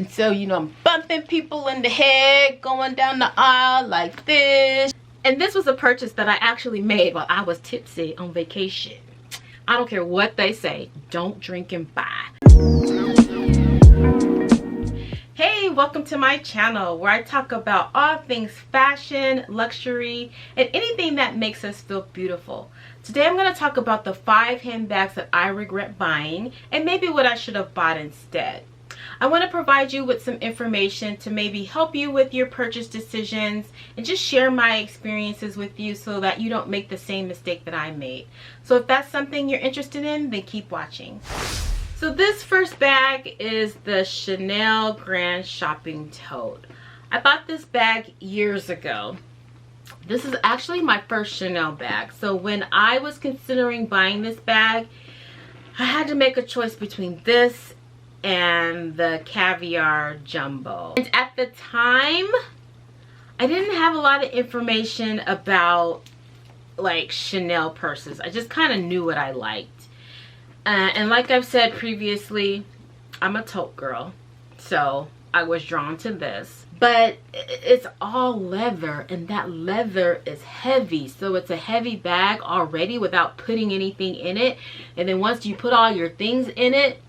And so, you know, I'm bumping people in the head, going down the aisle like this. And this was a purchase that I actually made while I was tipsy on vacation. I don't care what they say, don't drink and buy. Hey, welcome to my channel where I talk about all things fashion, luxury, and anything that makes us feel beautiful. Today I'm going to talk about the 5 handbags that I regret buying and maybe what I should have bought instead. I want to provide you with some information to maybe help you with your purchase decisions and just share my experiences with you so that you don't make the same mistake that I made. So if that's something you're interested in, then keep watching. So this first bag is the Chanel Grand Shopping Tote. I bought this bag years ago. This is actually my first Chanel bag. So when I was considering buying this bag, I had to make a choice between this and the Caviar Jumbo. And at the time, I didn't have a lot of information about like Chanel purses. I just kind of knew what I liked. And like I've said previously, I'm a tote girl, so I was drawn to this. But it's all leather, and that leather is heavy. So it's a heavy bag already without putting anything in it. And then once you put all your things in it,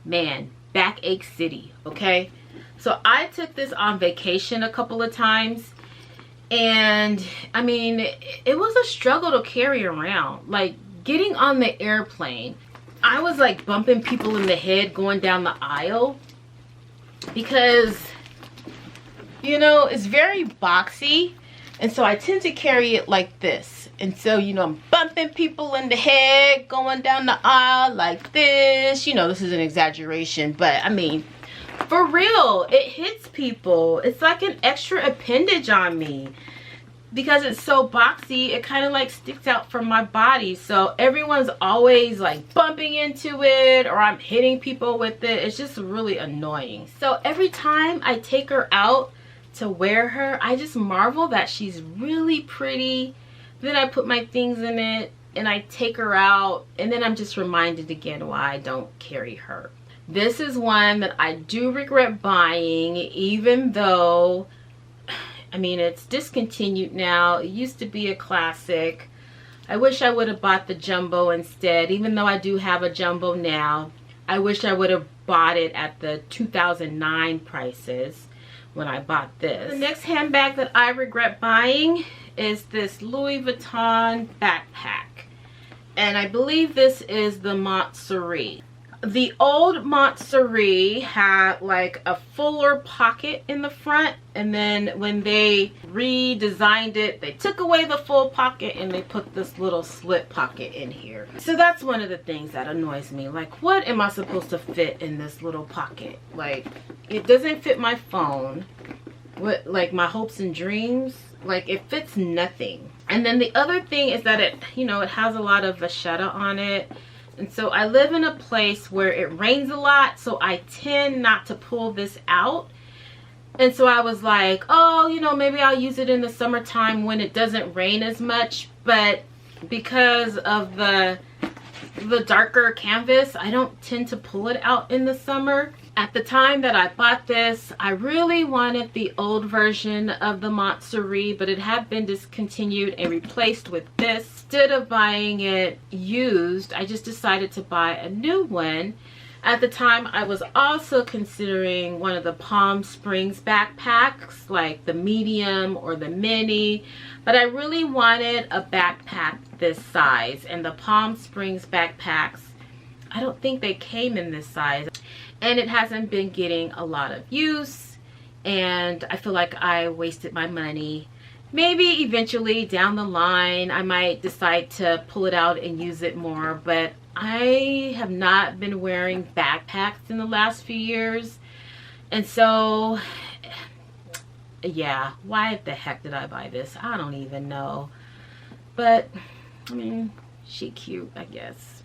man, backache city, okay? So I took this on vacation a couple of times. And, I mean, it was a struggle to carry around. Like, getting on the airplane, I was like bumping people in the head going down the aisle because, you know, it's very boxy, and so I tend to carry it like this. And so, you know, I'm bumping people in the head going down the aisle like this. You know, this is an exaggeration, but I mean, for real, it hits people. It's like an extra appendage on me. Because it's so boxy, it kind of like sticks out from my body. So everyone's always like bumping into it, or I'm hitting people with it. It's just really annoying. So every time I take her out to wear her, I just marvel that she's really pretty. Then I put my things in it and I take her out, and then I'm just reminded again why I don't carry her. This is one that I do regret buying, even though, I mean, it's discontinued now. It used to be a classic. I wish I would have bought the Jumbo instead, even though I do have a Jumbo now. I wish I would have bought it at the 2009 prices when I bought this. The next handbag that I regret buying is this Louis Vuitton backpack. And I believe this is the Montsouris. The old Montsouris had like a fuller pocket in the front, and then when they redesigned it, they took away the full pocket and they put this little slit pocket in here. So that's one of the things that annoys me. Like, what am I supposed to fit in this little pocket? Like, it doesn't fit my phone. What, like my hopes and dreams? Like, it fits nothing. And then the other thing is that it, you know, it has a lot of vachetta on it. And so I live in a place where it rains a lot, so I tend not to pull this out. And so I was like, oh, you know, maybe I'll use it in the summertime when it doesn't rain as much. But because of the darker canvas, I don't tend to pull it out in the summer. At the time that I bought this, I really wanted the old version of the Montsouris, but it had been discontinued and replaced with this. Instead of buying it used, I just decided to buy a new one. At the time, I was also considering one of the Palm Springs backpacks, like the medium or the mini, but I really wanted a backpack this size, and the Palm Springs backpacks, I don't think they came in this size, and it hasn't been getting a lot of use, and I feel like I wasted my money. Maybe eventually down the line I might decide to pull it out and use it more, but I have not been wearing backpacks in the last few years, and so yeah, why the heck did I buy this? I don't even know, but I mean, she cute, I guess.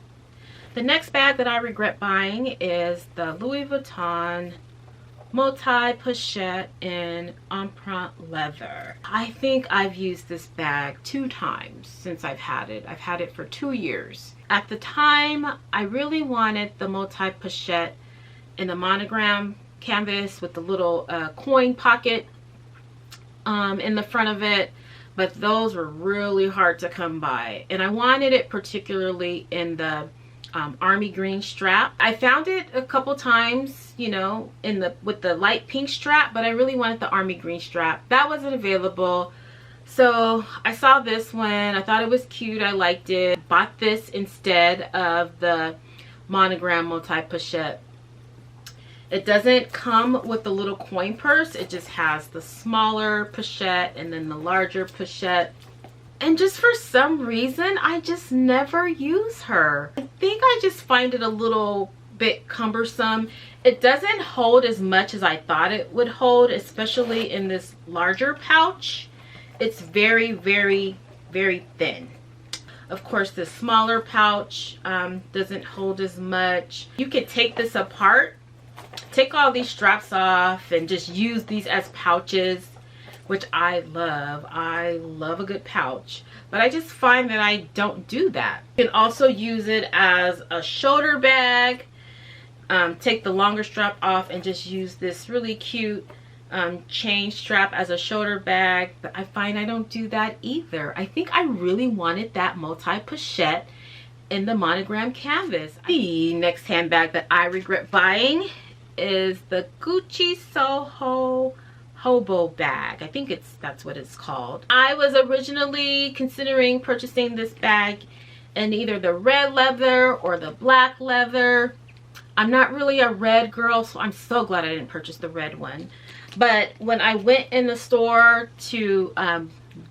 The next bag that I regret buying is the Louis Vuitton multi-pochette in empreinte leather. I think I've used this bag 2 times since I've had it. I've had it for 2 years. At the time, I really wanted the multi-pochette in the monogram canvas with the little coin pocket in the front of it, but those were really hard to come by, and I wanted it particularly in the army green strap. I found it a couple times, you know, with the light pink strap, but I really wanted the army green strap. That wasn't available, so I saw this one. I thought it was cute. I liked it. Bought this instead of the monogram multi-pochette. It doesn't come with the little coin purse. It just has the smaller pochette and then the larger pochette. And just for some reason, I just never use her. I think I just find it a little bit cumbersome. It doesn't hold as much as I thought it would hold, especially in this larger pouch. It's very, very, very thin. Of course, the smaller pouch doesn't hold as much. You could take this apart, take all these straps off, and just use these as pouches, which I love. I love a good pouch, but I just find that I don't do that. You can also use it as a shoulder bag. Take the longer strap off and just use this really cute chain strap as a shoulder bag, but I find I don't do that either. I think I really wanted that multi-pochette in the monogram canvas. The next handbag that I regret buying is the Gucci Soho Hobo bag. I think that's what it's called. I was originally considering purchasing this bag in either the red leather or the black leather. I'm not really a red girl, so I'm so glad I didn't purchase the red one. But when I went in the store to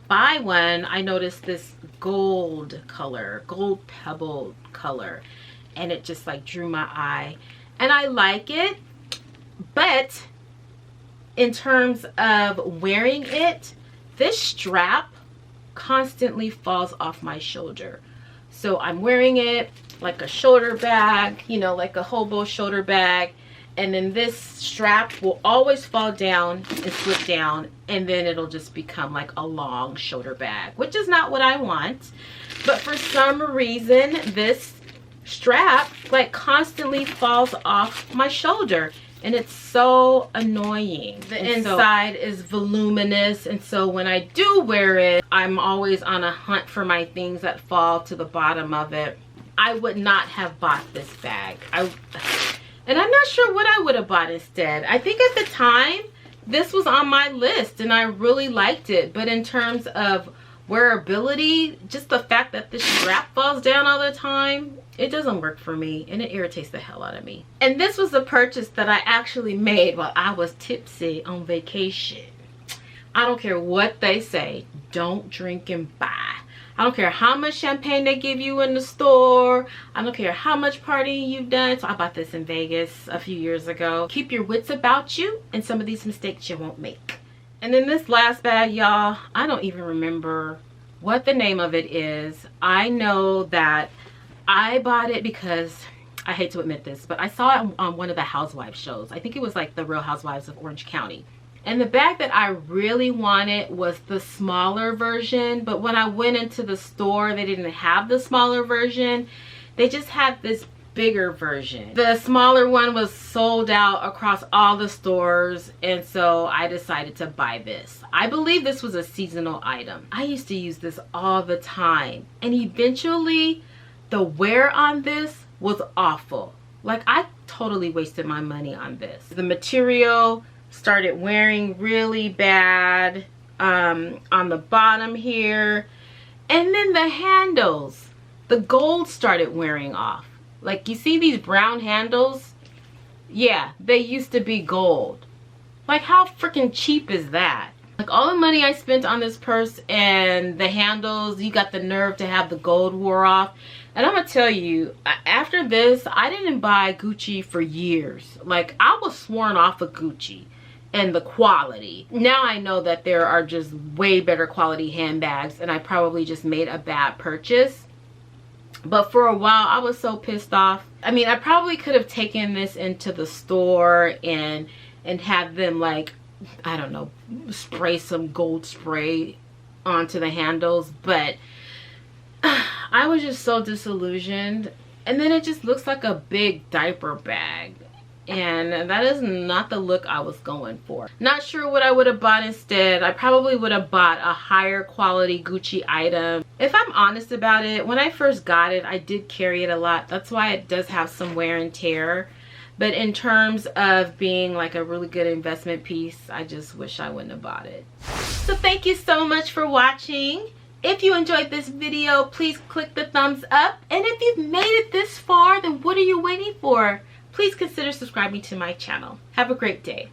buy one, I noticed this gold color, gold pebble color, and it just like drew my eye. And I like it, but in terms of wearing it, this strap constantly falls off my shoulder. So I'm wearing it like a shoulder bag, you know, like a hobo shoulder bag, and then this strap will always fall down and slip down, and then it'll just become like a long shoulder bag, which is not what I want. But for some reason, this strap like constantly falls off my shoulder, and it's so annoying. The inside is voluminous, and so when I do wear it, I'm always on a hunt for my things that fall to the bottom of it. I would not have bought this bag. And I'm not sure what I would have bought instead. I think at the time, this was on my list and I really liked it. But in terms of wearability, just the fact that this strap falls down all the time, it doesn't work for me, and it irritates the hell out of me. And this was a purchase that I actually made while I was tipsy on vacation. I don't care what they say, don't drink and buy. I don't care how much champagne they give you in the store. I don't care how much partying you've done. So I bought this in Vegas a few years ago. Keep your wits about you, and some of these mistakes you won't make. And then this last bag, y'all, I don't even remember what the name of it is. I know that I bought it because, I hate to admit this, but I saw it on one of the Housewives shows. I think it was like the Real Housewives of Orange County. And the bag that I really wanted was the smaller version, but when I went into the store, they didn't have the smaller version. They just had this bigger version. The smaller one was sold out across all the stores, and so I decided to buy this. I believe this was a seasonal item. I used to use this all the time, and eventually the wear on this was awful. Like, I totally wasted my money on this. The material started wearing really bad on the bottom here, and then the handles, the gold started wearing off. Like, you see these brown handles? Yeah, they used to be gold. Like, how freaking cheap is that? Like, all the money I spent on this purse and the handles, you got the nerve to have the gold wore off. And I'm gonna tell you, after this, I didn't buy Gucci for years. Like, I was sworn off of Gucci and the quality. Now I know that there are just way better quality handbags, and I probably just made a bad purchase. But for a while, I was so pissed off. I mean, I probably could have taken this into the store and have them, like, I don't know, spray some gold spray onto the handles, but I was just so disillusioned. And then it just looks like a big diaper bag. and that is not the look I was going for. Not sure what I would have bought instead. I probably would have bought a higher quality Gucci item. If I'm honest about it, when I first got it, I did carry it a lot. That's why it does have some wear and tear. But in terms of being like a really good investment piece, I just wish I wouldn't have bought it. So thank you so much for watching. If you enjoyed this video, please click the thumbs up. And if you've made it this far, then what are you waiting for? Please consider subscribing to my channel. Have a great day.